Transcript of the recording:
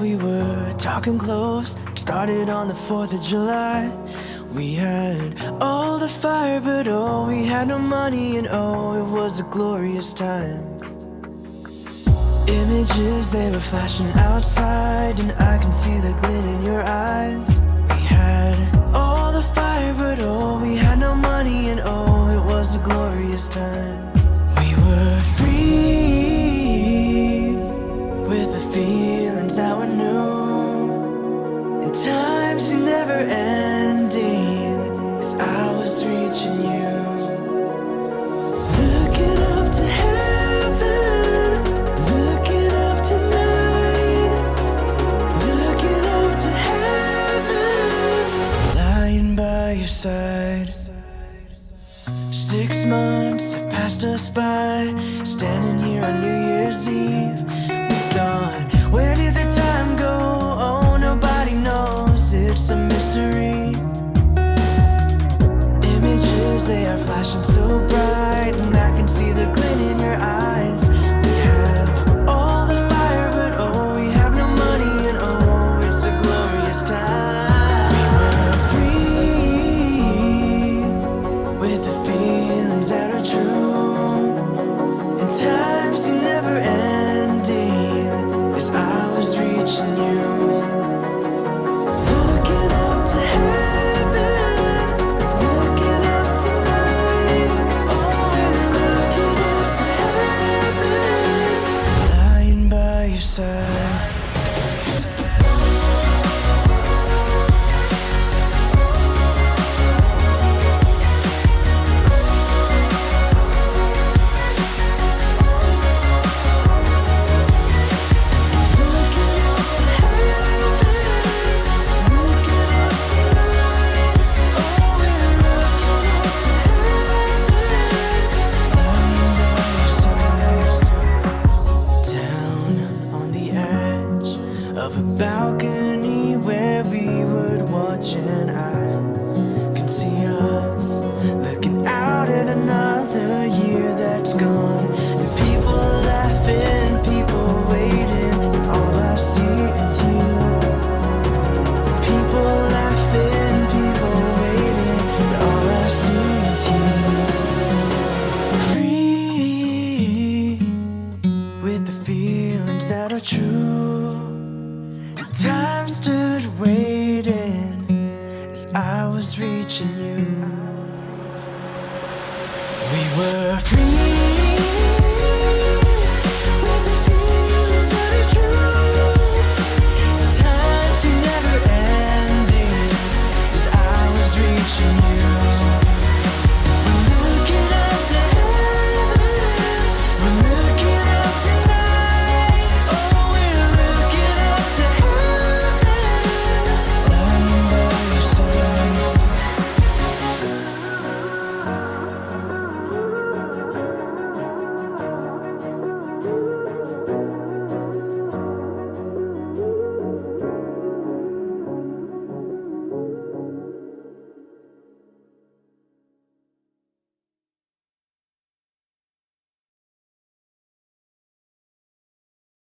we were talking close. Started on the 4th of July. We had all the fire, but oh, we had no money, and oh, it was a glorious time. Images, they were flashing outside, and I can see the glint in your eyes. We had all the fire, but oh, we had no money, and oh, it was a glorious time. We were free with the feelings that were new, and time seemed never ending as I was reaching you. Looking up to heaven, looking up tonight, looking up to heaven, lying by your side. 6 months have passed us by, standing here on New Year's Eve. We thought, where did the time go? Oh, nobody knows, it's a mystery. Images, they are flashing so bright, and I can see the glint in your eyes. We have all the fire, but oh, we have no money, and oh, it's a glorious time. We were free with the feelings that are true, and time seemed never ending as I was reaching you. Looking up to heaven, looking up tonight, oh, we're looking up to heaven, lying by your side. Balcony where we would watch, and I can see us looking out at another year that's gone, and people laughing, people waiting, and all I see is you. People laughing, people waiting, and all I see is you. Free with the feelings that are true. Time stood waiting as I was reaching you. We were free.